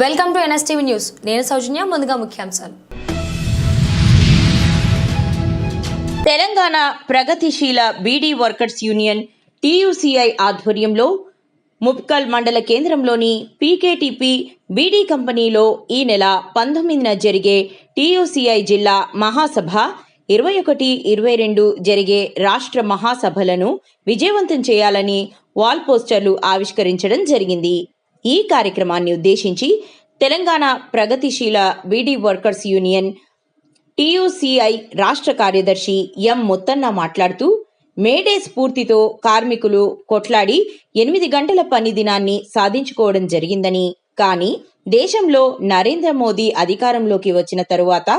Welcome to NSTV news. నేను సౌజన్య. ముందుగా ముఖ్యాంశాలు. తెలంగాణ ప్రగతిశీల బీడీ వర్కర్స్ యూనియన్ టీయూసీఐ ఆధ్వర్యంలో ముప్కల్ మండల కేంద్రంలోని పీకేటీపీ బీడీ కంపెనీలో ఈ నెల 19న జరిగే టీయూసీఐ జిల్లా మహాసభ 21-22 జరిగే రాష్ట్ర మహాసభలను విజయవంతం చేయాలని వాల్ పోస్టర్లు ఆవిష్కరించడం జరిగింది. ఈ కార్యక్రమాన్ని ఉద్దేశించి తెలంగాణ ప్రగతిశీల బీడీ వర్కర్స్ యూనియన్ టీయూసీఐ రాష్ట్ర కార్యదర్శి ఎం ముత్తన్న మాట్లాడుతూ, మేడే స్ఫూర్తితో కార్మికులు కొట్లాడి 8 గంటల పని దినాన్ని సాధించుకోవడం జరిగిందని, కానీ దేశంలో నరేంద్ర మోదీ అధికారంలోకి వచ్చిన తరువాత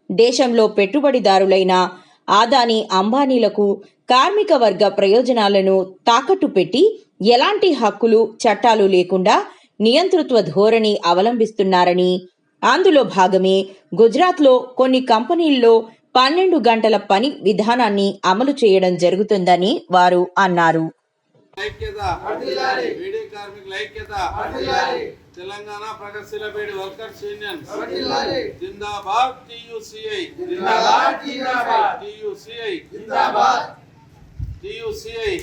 దేశంలో పెట్టుబడిదారులైన ఆదాని అంబానీలకు కార్మిక వర్గ ప్రయోజనాలను తాకట్టు పెట్టి ఎలాంటి హక్కులు చట్టాలు లేకుండా నియంతృత్వ ధోరణి అవలంబిస్తున్నారని, అందులో భాగమే గుజరాత్లో కొన్ని కంపెనీల్లో 12 గంటల పని విధానాన్ని అమలు చేయడం జరుగుతుందని వారు అన్నారు. తెలంగాణ ప్రగతిశీల బీడీ వర్కర్స్ యూనియన్ జిందాబాద్. టీయూసీఐ జిందాబాద్. టీయూసీఐ జిందాబాద్. టీయూసీఐ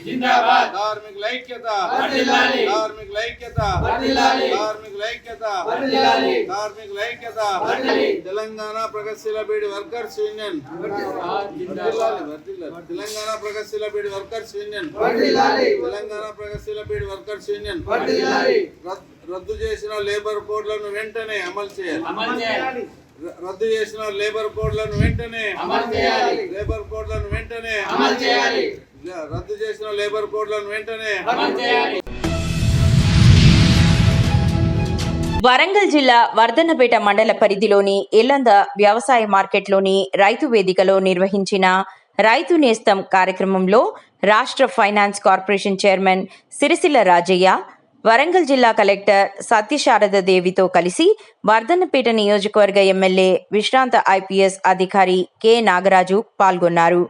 జిందాబాద్. కార్మికుల ఐక్యత, కార్మికుల ఐక్యత, కార్మికుల ఐక్యత, కార్మికుల ఐక్యత. తెలంగాణ ప్రగతిశీల బీడీ వర్కర్స్ యూనియన్ తెలంగాణ ప్రగతిశీల బీడీ వర్కర్స్ యూనియన్ తెలంగాణ ప్రగతిశీల బీడీ వర్కర్స్ యూనియన్ రద్దు చేసిన లేబర్ కోడ్లను వెంటనే అమలు చేయాలి. రద్దు చేసిన లేబర్ కోడ్లను వెంటనే లేబర్ కోడ్లను వెంటనే రద్దు చేసిన లేబర్ కోడ్లను వెంటనే. వరంగల్ జిల్లా వర్ధన్నపేట మండల పరిధిలోని ఎల్లంద వ్యవసాయ మార్కెట్లోని రైతు వేదికలో నిర్వహించిన రైతు నేస్తం కార్యక్రమంలో రాష్ట్ర finance corporation chairman Sircilla Rajaiah, Warangal జిల్లా కలెక్టర్ సత్యశారద దేవితో కలిసి వర్ధన్నపేట నియోజకవర్గ ఎమ్మెల్యే విశ్రాంత ఐపీఎస్ అధికారి కె నాగరాజు పాల్గొన్నారు.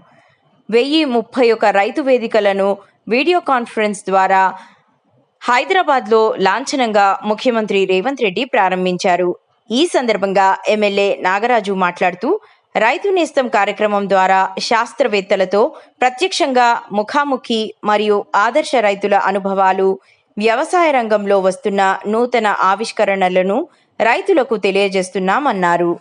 1031 రైతు వేదికలను వీడియో కాన్ఫరెన్స్ ద్వారా హైదరాబాద్లో లాంఛనంగా ముఖ్యమంత్రి రేవంత్ రెడ్డి ప్రారంభించారు. ఈ సందర్భంగా ఎమ్మెల్యే నాగరాజు మాట్లాడుతూ, రైతు నేస్తం కార్యక్రమం ద్వారా శాస్త్రవేత్తలతో ప్రత్యక్షంగా ముఖాముఖి మరియు ఆదర్శ రైతుల అనుభవాలు, వ్యవసాయ రంగంలో వస్తున్న నూతన ఆవిష్కరణలను రైతులకు తెలియజేస్తున్నామన్నారు.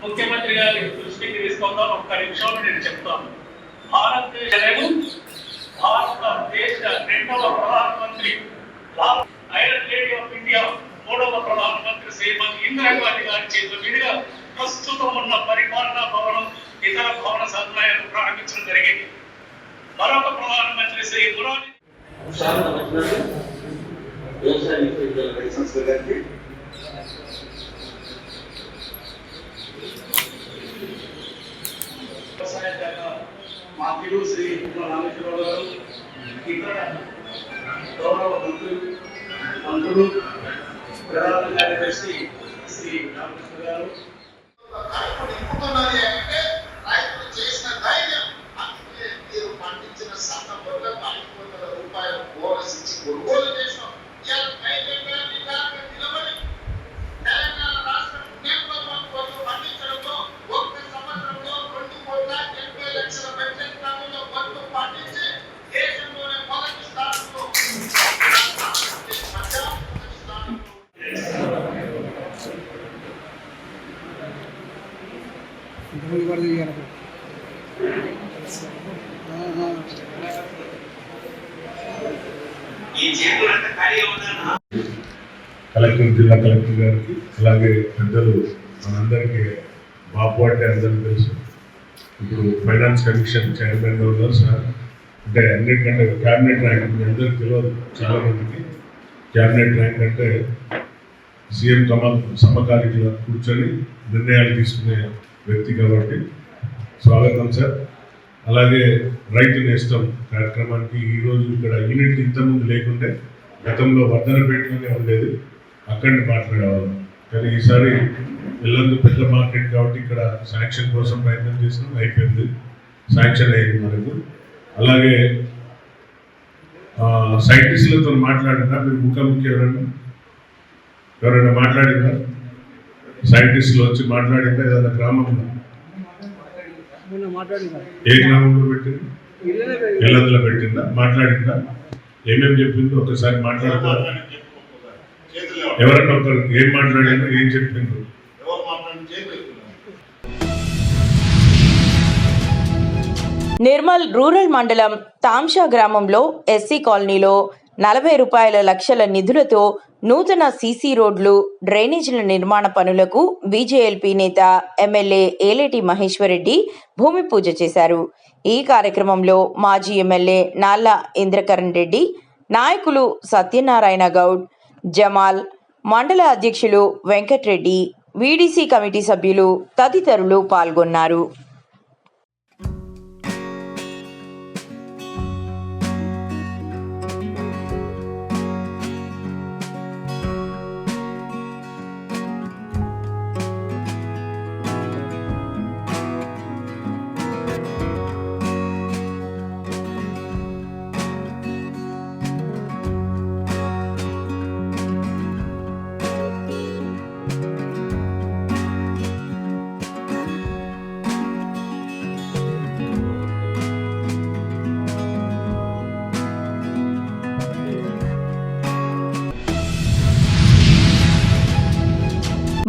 ముఖ్యమంత్రి గారి దృష్టికి తీసుకుందాం. ఒక్క నిమిషంలో నేను చెప్తాను. భారతదేశ రెండవ ప్రధానమంత్రి, ఐరన్ లేడీ ఆఫ్ ఇండియా 3వ ప్రధానమంత్రి శ్రీమతి ఇందిరాగాంధీ గారి చేతుల మీదుగా ప్రస్తుతం ఉన్న పరిపాలనా భవనం, ఇతర భవన సదుపాయాలను ప్రారంభించడం జరిగింది. మరొక ప్రధానమంత్రి శ్రీ మురారి వ్యవసాయ శాఖ మంత్రులు శ్రీ రామేశ్వరరావు గారు, ఇతర గౌరవ మంత్రులు, ప్రధాన కార్యదర్శి శ్రీ రామకృష్ణ గారు, కలెక్టర్, జిల్లా కలెక్టర్ గారికి, అలాగే పెద్దలు మనందరికీ బాపువాటే అందరూ తెలుసు. ఇప్పుడు ఫైనాన్స్ కమిషన్ చైర్మన్ ఉన్నారు సార్. అంటే అన్నిటికంటే క్యాబినెట్ ర్యాంక్ మీ అందరికి తెలియదు, చాలా మందికి. క్యాబినెట్ ర్యాంక్ అంటే సీఎం సమకాలీన కూర్చొని నిర్ణయాలు తీసుకునే వ్యక్తి కాబట్టి స్వాగతం సార్. అలాగే రైతు నేస్తం కార్యక్రమానికి ఈరోజు ఇక్కడ యూనిట్ ఇంతకుముందు లేకుంటే గతంలో వర్ధనపేటలోనే ఉండేది, అక్కడిని మాట్లాడేవాళ్ళం. కానీ ఈసారి ఎల్లందు పెద్ద మార్కెట్ కాబట్టి ఇక్కడ శాంక్షన్ కోసం ప్రయత్నం చేసినాం, అయిపోయింది, శాంక్షన్ అయింది మనకు. అలాగే సైంటిస్టులతో మాట్లాడినా మీరు ముఖాముఖి ఎవరైనా మాట్లాడిందా? సైంటిస్టులు వచ్చి మాట్లాడిందా ఏదైనా గ్రామంలో? ఏ గ్రామంలో పెట్టింది? ఇళ్ళందులో పెట్టిందా? మాట్లాడిందా? ఏమేమి చెప్పిందో ఒకసారి మాట్లాడతారా? ఎవరన్నా ఒకరు ఏం మాట్లాడిందో ఏం చెప్పిందో? నిర్మల్ రూరల్ మండలం తాంషా గ్రామంలో ఎస్సీ కాలనీలో 40 రూపాయల లక్షల నిధులతో నూతన సీసీ రోడ్లు, డ్రైనేజీల నిర్మాణ పనులకు బీజేఎల్పీ నేత ఎమ్మెల్యే ఏలేటి మహేశ్వరరెడ్డి భూమి పూజ చేశారు. ఈ కార్యక్రమంలో మాజీ ఎమ్మెల్యే నాల్ల ఇంద్రకరణ్ రెడ్డి, నాయకులు సత్యనారాయణ గౌడ్, జమాల్, మండల అధ్యక్షులు వెంకట్రెడ్డి, వీడీసీ కమిటీ సభ్యులు తదితరులు పాల్గొన్నారు.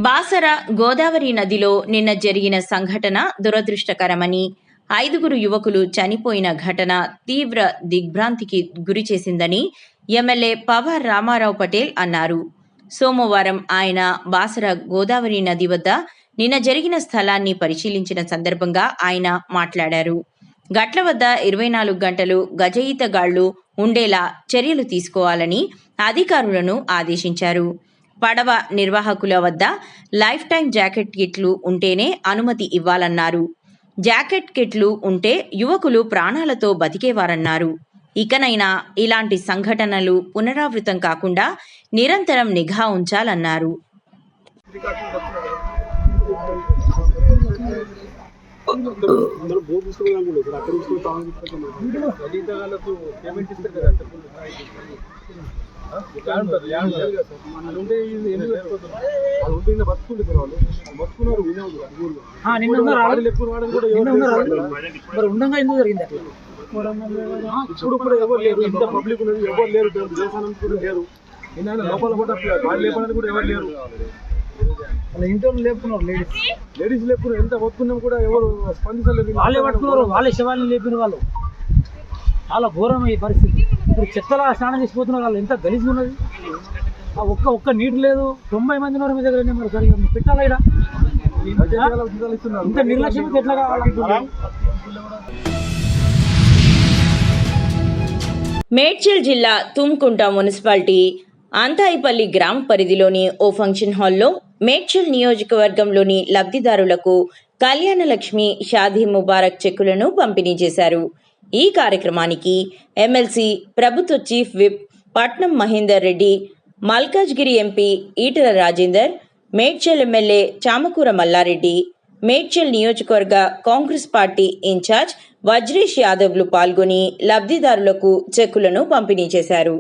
బాసర గోదావరి నదిలో నిన్న జరిగిన సంఘటన దురదృష్టకరమని, 5 యువకులు చనిపోయిన ఘటన తీవ్ర దిగ్భ్రాంతికి గురిచేసిందని ఎమ్మెల్యే పవార్ రామారావు పటేల్ అన్నారు. సోమవారం ఆయన బాసర గోదావరి నది వద్ద నిన్న జరిగిన స్థలాన్ని పరిశీలించిన సందర్భంగా ఆయన మాట్లాడారు. గట్ల వద్ద 24 గంటలు గజ ఈతగాళ్లు ఉండేలా చర్యలు తీసుకోవాలని అధికారులను ఆదేశించారు. పడవ నిర్వాహకుల వద్ద లైఫ్ టైం జాకెట్ కిట్లు ఉంటేనే అనుమతి ఇవ్వాలన్నారు. జాకెట్ కిట్లు ఉంటే యువకులు ప్రాణాలతో బతికేవారన్నారు. ఇకనైనా ఇలాంటి సంఘటనలు పునరావృతం కాకుండా నిరంతరం నిఘా ఉంచాలన్నారు. ఉండగా ఎందుకు జరిగింది అట్లా? ఇప్పుడు కూడా ఎవరు లేరు, ఇంత పబ్లిక్ ఉన్నది, ఎవరు లేరు, దేవస్థానం కూడా లేరు, లోపల కూడా వాళ్ళు లేపడానికి కూడా ఎవరు లేరు. వాళ్ళ ఇంట్లో లేపుకున్నారు, లేడీస్ లేపుకున్నారు. ఎంత పట్టుకున్నాం కూడా ఎవరు స్పందించలేదు. వాళ్ళే పట్టుకున్నారు, వాళ్ళే శవాలను లేపిన వాళ్ళు. చాలా ఘోరమైన ఈ పరిస్థితి. ఇప్పుడు చెత్తలా స్నానం చేసిపోతున్నారు వాళ్ళు. ఎంత గలీజ్గా ఉన్నది. ఒక్క నీటి లేదు. 90 మంది ఉన్నారు మీ దగ్గర. మరి సరిగా పెట్టాలా? ఇక్కడ ఇంత నిర్లక్ష్యం ఎట్లా కావాలంటున్నారు? మేడ్చల్ జిల్లా తుమ్కుంట మున్సిపాలిటీ అంతాయిపల్లి గ్రామ పరిధిలోని ఓ ఫంక్షన్ హాల్లో మేడ్చల్ నియోజకవర్గంలోని లబ్ధిదారులకు కళ్యాణలక్ష్మి షాదీ ముబారక్ చెక్కులను పంపిణీ చేశారు. ఈ కార్యక్రమానికి ఎమ్మెల్సీ ప్రభుత్వ చీఫ్ విప్ పట్నం మహేందర్ రెడ్డి, మల్కాజ్గిరి ఎంపీ ఈటల రాజేందర్, మేడ్చల్ ఎమ్మెల్యే చామకూర మల్లారెడ్డి, మేడ్చల్ నియోజకవర్గ కాంగ్రెస్ పార్టీ ఇన్ఛార్జ్ వజ్రేష్ యాదవ్లు పాల్గొని లబ్ధిదారులకు చెక్కులను పంపిణీ చేశారు.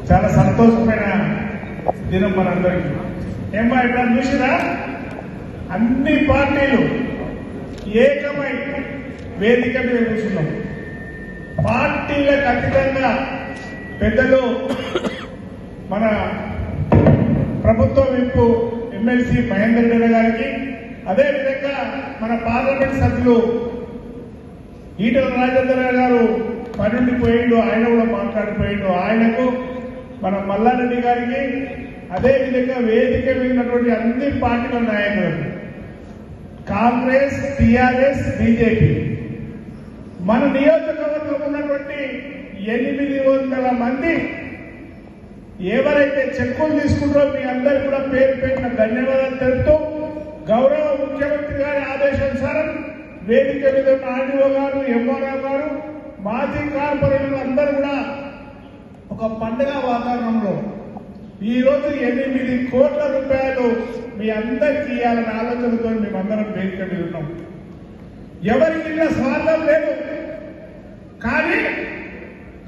చాలా సంతోషమైన దినం మనందరికీ. ఏమో ఇక్కడ చూసినా అన్ని పార్టీలు ఏకమై వేదిక మీద కూర్చున్నాం. పార్టీలకు అతీతంగా పెద్దలు మన ప్రభుత్వ విప్పు ఎమ్మెల్సీ మహేందర్ రెడ్డి గారికి, అదేవిధంగా మన పార్లమెంట్ సభ్యులు ఈటల రాజేందర్ గారు పనుండి పోయిండు, ఆయన కూడా మాట్లాడిపోయిండు. ఆయనకు మన మల్లారెడ్డి గారికి, అదేవిధంగా వేదిక వెళ్ళినటువంటి అన్ని పార్టీల నాయకులకు కాంగ్రెస్, టిఆర్ఎస్, బీజేపీ. మన నియోజకవర్గం ఉన్నటువంటి 800 మంది ఎవరైతే చెక్కులు తీసుకుంటారో మీ అందరు కూడా పేరు పెట్టిన ధన్యవాదాలు తెలుపుతూ, గౌరవ ముఖ్యమంత్రి గారి ఆదేశానుసారం వేదిక మీద ఉన్న ఆర్డీఓ గారు, ఎంఆర్ఓ గారు, మాజీ కార్పొరేటర్లు అందరూ కూడా ఒక పండుగ వాతావరణంలో ఈరోజు 8 కోట్ల రూపాయలు మీ అందరికీ ఇవ్వాలనే ఆలోచనతో మేమందరం వేదిక మీద ఉన్నాం. ఎవరికి స్వార్థం లేదు. కానీ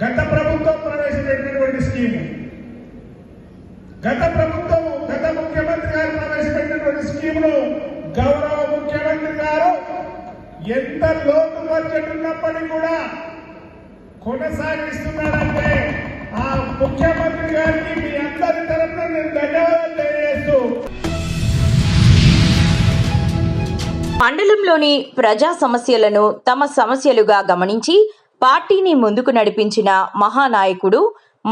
గత ప్రభుత్వం ప్రవేశపెట్టినటువంటి స్కీము, గత ముఖ్యమంత్రి గారు ప్రవేశపెట్టినటువంటి స్కీమును గౌరవ ముఖ్యమంత్రి గారు ఎంత లోటు బడ్జెట్ ఉన్నప్పటికీ కూడా కొనసాగిస్తున్నారంటే ఆ ముఖ్యమంత్రి గారికి మీ అందరి తరఫున నేను ధన్యవాదాలు తెలియజేస్తూ, మండలంలోని ప్రజా సమస్యలను తమ సమస్యలుగా గమనించి పార్టీని ముందుకు నడిపించిన మహానాయకుడు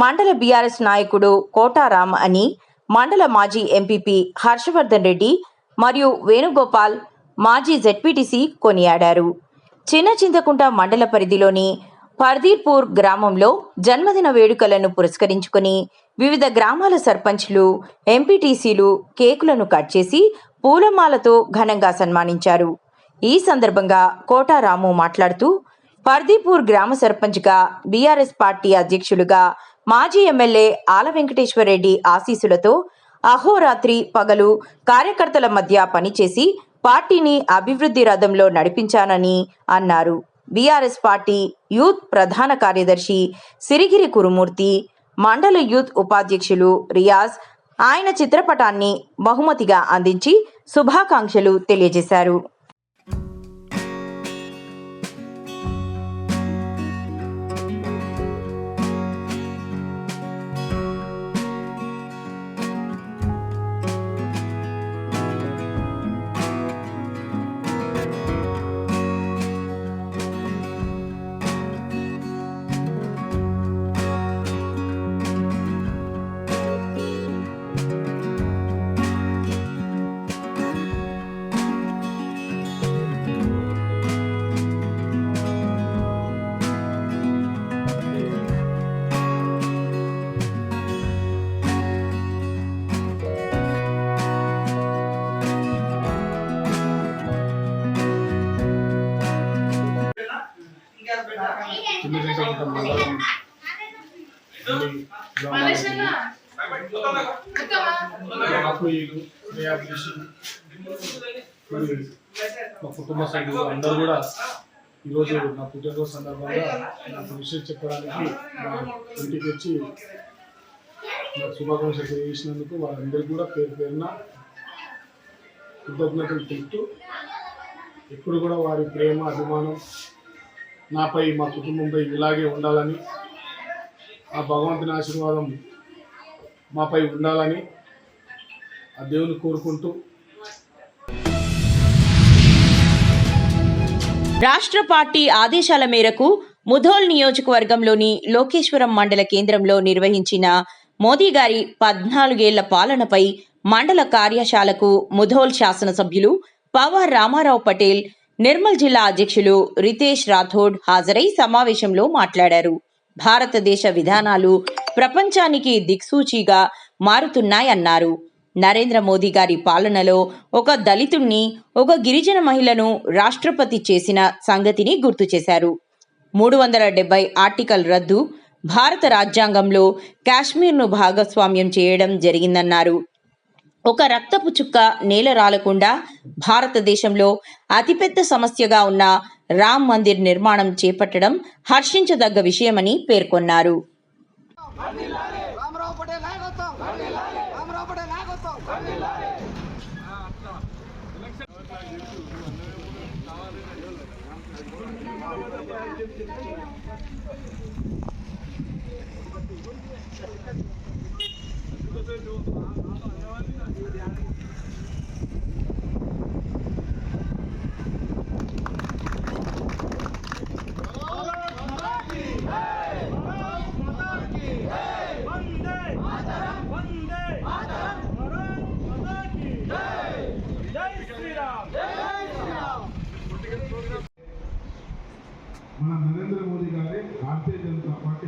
మండల బీఆర్ఎస్ నాయకుడు కోటారాం అని మండల మాజీ ఎంపీపీ హర్షవర్ధన్ రెడ్డి మరియు వేణుగోపాల్ మాజీ జెడ్పీటీసీ కొనియాడారు. చిన్న చింతకుంట మండల పరిధిలోని పర్దీర్పూర్ గ్రామంలో జన్మదిన వేడుకలను పురస్కరించుకుని వివిధ గ్రామాల సర్పంచ్లు, ఎంపీటీసీలు కేకులను కట్ చేసి పూలమాలతో ఘనంగా సన్మానించారు. ఈ సందర్భంగా కోటారాము మాట్లాడుతూ, పర్దీపూర్ గ్రామ సర్పంచ్గా, బీఆర్ఎస్ పార్టీ అధ్యక్షులుగా మాజీ ఎమ్మెల్యే ఆల వెంకటేశ్వరరెడ్డి ఆశీస్సులతో అహోరాత్రి పగలు కార్యకర్తల మధ్య పనిచేసి పార్టీని అభివృద్ధి రథంలో నడిపించానని అన్నారు. బీఆర్ఎస్ పార్టీ యూత్ ప్రధాన కార్యదర్శి సిరిగిరి కురుమూర్తి, మండల యూత్ ఉపాధ్యక్షులు రియాజ్ ఆయన చిత్రపటాన్ని బహుమతిగా అందించి శుభాకాంక్షలు తెలియజేశారు. చిన్న చింతకుంట మండలం ఆత్మీయులు, రియాబ్లిషన్, మా కుటుంబ సభ్యులు అందరూ కూడా ఈరోజు నా పుట్టినరోజు సందర్భంగా నాకు విషయం చెప్పడానికి మా ఇంటికి వచ్చి నాకు శుభాకాంక్షలు తెలియజేసినందుకు వాళ్ళందరికీ కూడా పేరు పేరున కృతజ్ఞతలు తెలుపుతూ, ఎప్పుడు కూడా వారి ప్రేమ, అభిమానం నాపై, మా కుటుంబంపై ఇలాగే ఉండాలని, ఆ భగవంతుని ఆశీర్వాదం మాపై ఉండాలని ఆ దేవుని కోరుకుంటూ, రాష్ట్ర పార్టీ ఆదేశాల మేరకు ముధోల్ నియోజకవర్గంలోని లోకేశ్వరం మండల కేంద్రంలో నిర్వహించిన మోదీ గారి 14 ఏళ్ల పాలనపై మండల కార్యశాలకు ముధోల్ శాసనసభ్యులు పవార్ రామారావు పటేల్, నిర్మల్ జిల్లా అధ్యక్షులు రితేష్ రాథోడ్ హాజరై సమావేశంలో మాట్లాడారు. భారతదేశ విధానాలు ప్రపంచానికి దిక్సూచిగా మారుతున్నాయన్నారు. నరేంద్ర మోదీ గారి పాలనలో ఒక దళితుణ్ణి, ఒక గిరిజన మహిళను రాష్ట్రపతి చేసిన సంగతిని గుర్తు చేశారు. 370 ఆర్టికల్ రద్దు, భారత రాజ్యాంగంలో కాశ్మీర్ను భాగస్వామ్యం చేయడం జరిగిందన్నారు. ఒక రక్తపు చుక్క నేల రాలకుండా భారతదేశంలో అతిపెద్ద సమస్యగా ఉన్న రామ్ మందిర్ నిర్మాణం చేపట్టడం హర్షించదగ్గ విషయమని పేర్కొన్నారు.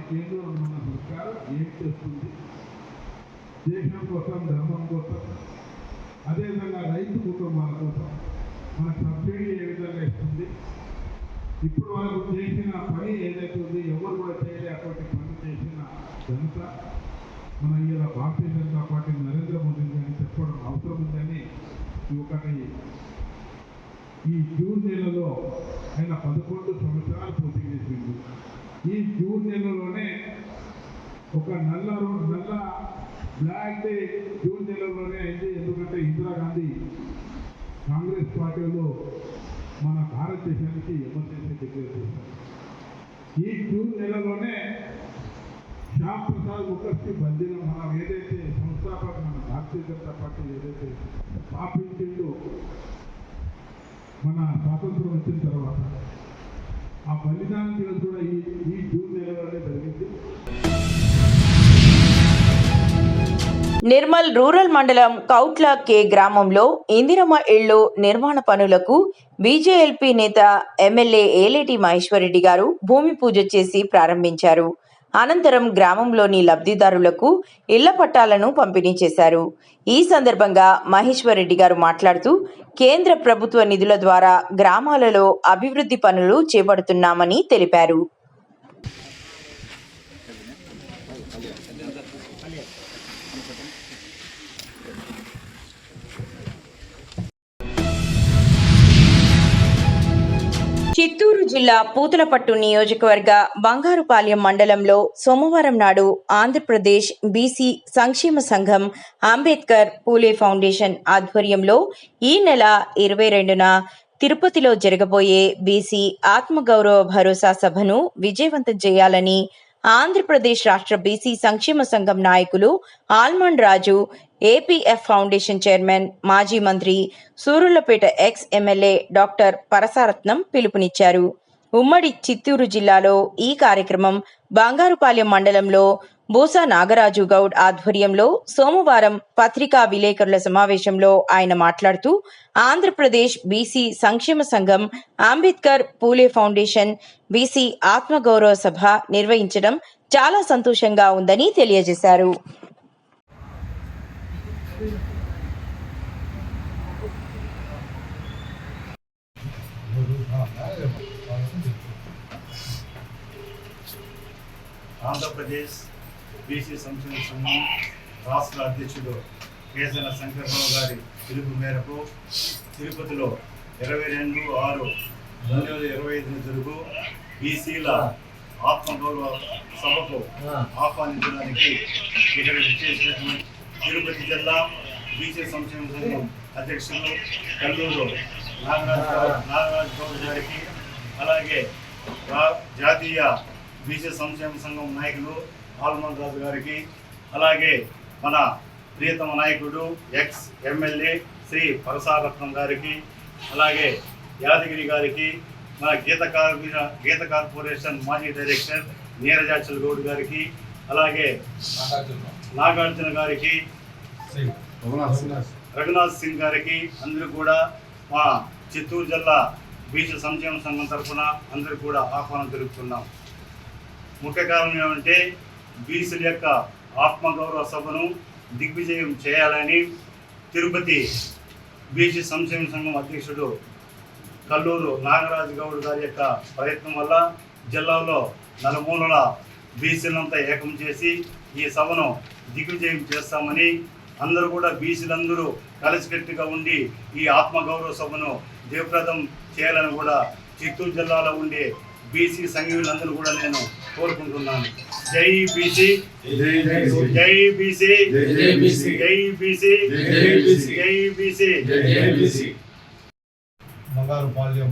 కేంద్రంలో ఉన్న సర్కారు ఏం చేస్తుంది, దేశం కోసం, ధర్మం కోసం, అదేవిధంగా రైతు కుటుంబాల కోసం మనకు సబ్సిడీ ఏ విధంగా ఇస్తుంది, ఇప్పుడు వరకు చేసిన పని ఏదైతే ఉంది ఎవరు కూడా చేయలే అటువంటి పని చేసిన జనత మన ఇలా భారతీయ జనతా పార్టీ నరేంద్ర మోదీ గారిని చెప్పడం అవసరం ఉందని ఒకటి ఈ జూన్ నెలలో ఆయన 11 సంవత్సరాలు పూర్తి చేసింది. ఈ జూన్ నెలలోనే ఒక నల్ల బ్లాక్ డే జూన్ నెలలోనే అయింది. ఎందుకంటే ఇందిరాగాంధీ కాంగ్రెస్ పార్టీలో మన భారతదేశానికి ఎమర్జెన్సీ డిక్లేర్ చేశారు. ఈ జూన్ నెలలోనే శ్యామ్ ప్రసాద్ ముఖర్జీ బందీన మనం ఏదైతే సంస్థాపక మన భారతీయ జనతా పార్టీ ఏదైతే స్థాపించిందో మన స్వాతంత్రం వచ్చిన తర్వాత ఆ బలిదానం దినం కూడా ఈ జూన్ నెలలోనే జరిగింది. నిర్మల్ రూరల్ మండలం కౌట్ల కే గ్రామంలో ఇందిరమ్మ ఇళ్లు నిర్మాణ పనులకు బీజేఎల్పీ నేత ఎమ్మెల్యే ఏలేటి మహేశ్వరరెడ్డి గారు భూమి పూజ చేసి ప్రారంభించారు. అనంతరం గ్రామంలోని లబ్ధిదారులకు ఇళ్ల పట్టాలను పంపిణీ చేశారు. ఈ సందర్భంగా మహేశ్వరరెడ్డి గారు మాట్లాడుతూ కేంద్ర ప్రభుత్వ నిధుల ద్వారా గ్రామాలలో అభివృద్ధి పనులు చేపడుతున్నామని తెలిపారు. చిత్తూరు జిల్లా పూతలపట్టు నియోజకవర్గ బంగారుపాలెం మండలంలో సోమవారం నాడు ఆంధ్రప్రదేశ్ బీసీ సంక్షేమ సంఘం అంబేద్కర్ పూలే ఫౌండేషన్ ఆధ్వర్యంలో ఈ నెల 22న తిరుపతిలో జరగబోయే బీసీ ఆత్మగౌరవ భరోసా సభను విజయవంతం చేయాలని ఆంధ్రప్రదేశ్ రాష్ట్ర బీసీ సంక్షేమ సంఘం నాయకులు ఆల్మండ్ రాజు, ఏపీఎఫ్ ఫౌండేషన్ చైర్మన్, మాజీ మంత్రి, సూరులపేట ఎక్స్ ఎమ్మెల్యే డాక్టర్ పరసారత్నం పిలుపునిచ్చారు. ఉమ్మడి చిత్తూరు జిల్లాలో ఈ కార్యక్రమం బంగారుపాలెం మండలంలో బూసా నాగరాజు గౌడ్ ఆధ్వర్యంలో సోమవారం పత్రికా విలేకరుల సమావేశంలో ఆయన మాట్లాడుతూ ఆంధ్రప్రదేశ్ బీసీ సంక్షేమ సంఘం అంబేద్కర్ పూలే ఫౌండేషన్ బీసీ ఆత్మగౌరవ సభ నిర్వహించడం చాలా సంతోషంగా ఉందని తెలియజేశారు. ఆంధ్రప్రదేశ్ బీసీ సంక్షేమ సంఘం రాష్ట్ర అధ్యక్షుడు కేసన శంకర్రావు గారి పిలుపు మేరకు తిరుపతిలో 22/6/2025 జరుగు బీసీల ఆత్మగౌరవ సభకు ఆహ్వానించడానికి ఇక్కడ విచ్చేసినటువంటి తిరుపతి జిల్లా బీసీ సంక్షేమ సంఘం అధ్యక్షులు కల్లూరు నాగరాజ్ గౌడ్ గారికి, అలాగే జాతీయ బీసీ సంక్షేమ సంఘం నాయకులు ఆల్మండ్ రాజు గారికి, అలాగే మన ప్రియతమ నాయకుడు ఎక్స్ ఎమ్మెల్యే శ్రీ పరసారత్నం గారికి, అలాగే యాదగిరి గారికి, మన గీత కార్పొరేషన్ మాజీ డైరెక్టర్ నీరజాచల్ గౌడ్ గారికి, అలాగే నాగార్జున గారికి, రఘునాథ్ సింగ్ గారికి, అందరూ కూడా మా చిత్తూరు జిల్లా బీసీ సంక్షేమ సంఘం తరఫున అందరూ కూడా ఆహ్వానం తెలుపుతున్నాం. ముఖ్య కారణం ఏమంటే బీసీల యొక్క ఆత్మగౌరవ సభను దిగ్విజయం చేయాలని తిరుపతి బీసీ సంక్షేమ సంఘం అధ్యక్షుడు కల్లూరు నాగరాజు గౌడ్ గారి యొక్క ప్రయత్నం వల్ల జిల్లాలో నలుమూలల బీసీలంతా ఏకం చేసి ఈ సభను దిగ్విజయం చేస్తామని, అందరూ కూడా బీసీలందరూ కలిసికట్టుగా ఉండి ఈ ఆత్మగౌరవ సభను జయప్రదం చేయాలని కూడా చిత్తూరు జిల్లాలో ఉండే బీసీ సంఘీయులందరూ కూడా నేను కోరుకుంటున్నాను. జై బీసీ, జై బీసీ, జై బీసీ, జై బీసీ. బంగారుపాలెం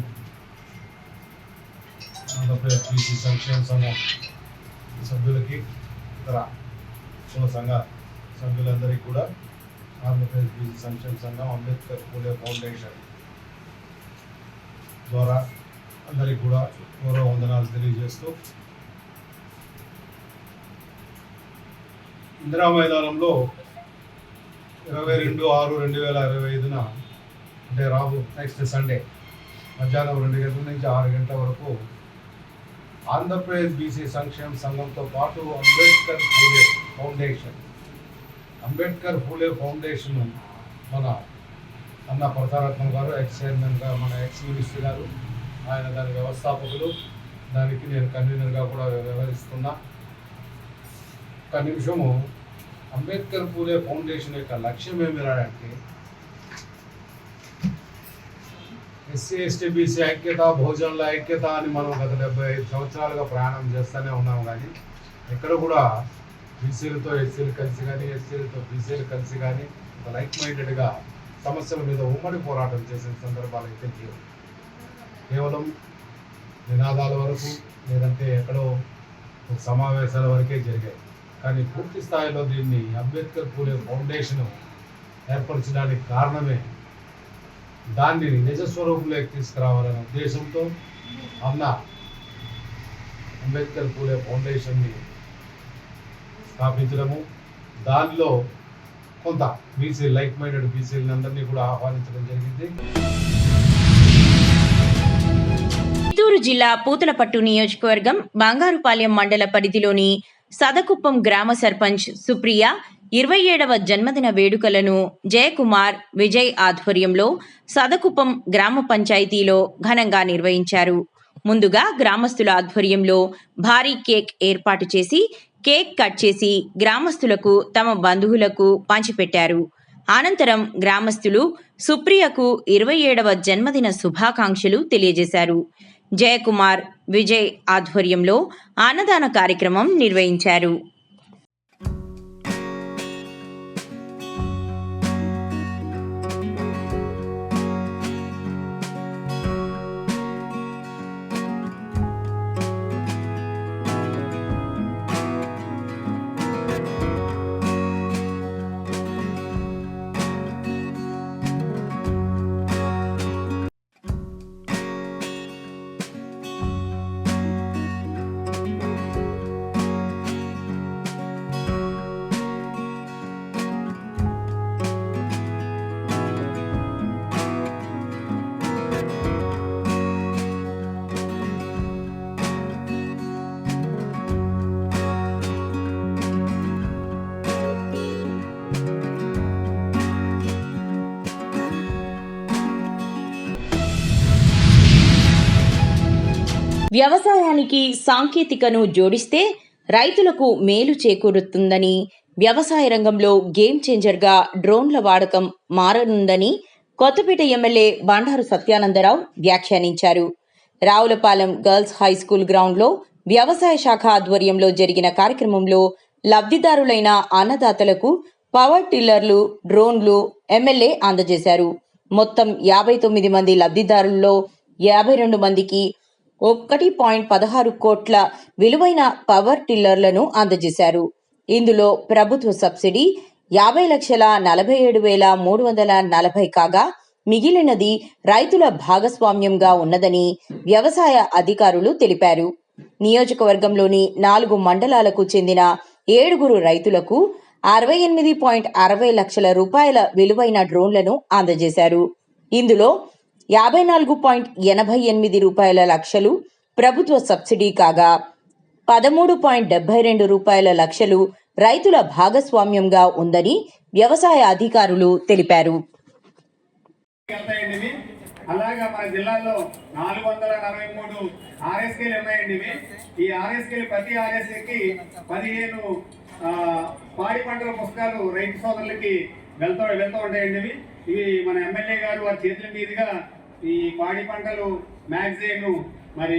ఆంధ్రప్రదేశ్ బీసీ సంక్షేమ సంఘం సభ్యులకి, ఇతర కుల సంఘ సభ్యులందరికీ కూడా ఆంధ్రప్రదేశ్ బీసీ సంక్షేమ సంఘం అంబేద్కర్ పూలే ఫౌండేషన్ ద్వారా అందరికీ కూడా గౌరవ వందనాలు తెలియజేస్తూ, ఇందిరా మైదానంలో 22/6/2025 అంటే రాబో నెక్స్ట్ సండే మధ్యాహ్నం 2 గంటల నుంచి 6 గంటల వరకు ఆంధ్రప్రదేశ్ బీసీ సంక్షేమ సంఘంతో పాటు అంబేద్కర్ ఫూలే ఫౌండేషన్ మన అన్న ప్రతారత్నం గారు ఎక్స్ చైర్మన్గా, మన ఎక్స్ మినిస్టర్ గారు, ఆయన దాని వ్యవస్థాపకులు, దానికి నేను కన్వీనర్గా కూడా వ్యవహరిస్తున్నా. ఒక నిమిషము, అంబేద్కర్ ఫూలే ఫౌండేషన్ యొక్క లక్ష్యం ఏమిరాడంటే ఎస్సీ ఎస్టీ బీసీ ఐక్యత, బహుజనుల ఐక్యత అని మనం గత 75 సంవత్సరాలుగా ప్రయాణం చేస్తూనే ఉన్నాం. కానీ ఎక్కడ కూడా బీసీలతో ఎస్సీలు కలిసి కానీ, ఎస్సీలతో బీసీలు కలిసి కానీ ఒక లైక్ మైండెడ్గా సమస్యల మీద ఉమ్మడి పోరాటం చేసిన సందర్భాలు అయితే లేవు. కేవలం నినాదాల వరకు, లేదంటే ఎక్కడో సమావేశాల వరకే జరిగాయి. కానీ పూర్తి స్థాయిలో దీన్ని అంబేద్కర్ ఫూలే ఫౌండేషన్ ఏర్పరచడానికి కారణమే దాన్ని నిజస్వరూపంలోకి తీసుకురావాలనే ఉద్దేశంతో అన్న అంబేద్కర్ ఫూలే ఫౌండేషన్ని స్థాపించడము, దానిలో కొంత బీసీ లైక్ మైండెడ్ బీసీలందరినీ కూడా ఆహ్వానించడం జరిగింది. చిత్తూరు జిల్లా పూతలపట్టు నియోజకవర్గం బంగారుపాలెం మండల పరిధిలోని సదకుప్పం గ్రామ సర్పంచ్ సుప్రియ 27వ జన్మదిన వేడుకలను జయకుమార్, విజయ్ ఆధ్వర్యంలో సదకుప్పం గ్రామ పంచాయతీలో ఘనంగా నిర్వహించారు. ముందుగా గ్రామస్తుల ఆధ్వర్యంలో భారీ కేక్ ఏర్పాటు చేసి కేక్ కట్ చేసి గ్రామస్తులకు, తమ బంధువులకు పంచిపెట్టారు. అనంతరం గ్రామస్తులు సుప్రియకు 27వ జన్మదిన శుభాకాంక్షలు తెలియజేశారు. జయకుమార్, విజయ్ ఆధ్వర్యంలో అన్నదాన కార్యక్రమం నిర్వహించారు. వ్యవసాయానికి సాంకేతికను జోడిస్తే రైతులకు మేలు చేకూరుతుందని, వ్యవసాయ రంగంలో గేమ్ చేంజర్గా డ్రోన్ల వాడకం మారనుందని కొత్తపేట ఎమ్మెల్యే బండారు సత్యానందరావు వ్యాఖ్యానించారు. రావులపాలెం గర్ల్స్ హై స్కూల్ గ్రౌండ్లో వ్యవసాయ శాఖ ఆధ్వర్యంలో జరిగిన కార్యక్రమంలో లబ్ధిదారులైన అన్నదాతలకు పవర్ టిల్లర్లు, డ్రోన్లు ఎమ్మెల్యే అందజేశారు. మొత్తం 59 మంది లబ్ధిదారుల్లో 52 మందికి 1.16 కోట్ల విలువైన పవర్ టిల్లర్లను అందజేశారు. ఇందులో ప్రభుత్వ సబ్సిడీ 50,47,340 కాగా మిగిలినది రైతుల భాగస్వామ్యంగా ఉన్నదని వ్యవసాయ అధికారులు తెలిపారు. నియోజకవర్గంలోని 4 మండలాలకు చెందిన 7 రైతులకు 68.60 లక్షల రూపాయల విలువైన డ్రోన్లను అందజేశారు. ఇందులో 54.88 లక్షలు ప్రభుత్వ సబ్సిడీ కాగా 13.72 లక్షలు రైతుల భాగస్వామ్యంగా ఉందని వ్యవసాయ అధికారులు తెలిపారు. అలాగా మన జిల్లాలో 443 ఆర్ఎస్కేలు ఉన్నాయండి. ఈ ఆర్ఎస్కేలు ప్రతి ఆర్ఎస్కేకి 15 పాడి పంటల పుస్తకాలు రైతు సోదరులకి వెళ్తూ ఉంటాయండి. ఇవి మన ఎమ్మెల్యే గారు వారి చేతుల మీదుగా ఈ పాడి పంటలు మ్యాగజైన్ మరి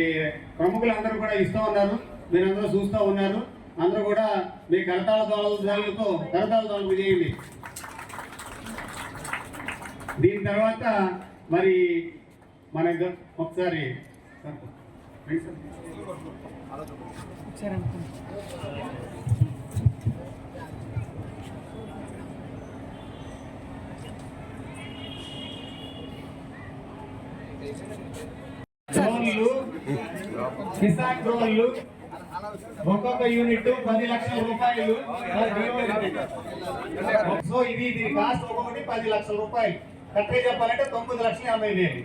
ప్రముఖులందరూ కూడా ఇస్తూ ఉన్నారు. మీరందరూ చూస్తూ ఉన్నారు. అందరూ కూడా మీ కరతాళ దోళకు చేయండి. దీని తర్వాత మరి మన ఒకసారి డ్రోన్లు, కిసాన్ డ్రోన్లు ఒక్కొక్క యూనిట్ 10 లక్షల రూపాయలు. సో ఇది దీని కాస్ట్ ఒక్కొక్కటి 10 లక్షల రూపాయలు. కరెక్ట్గా చెప్పాలంటే 9,50,000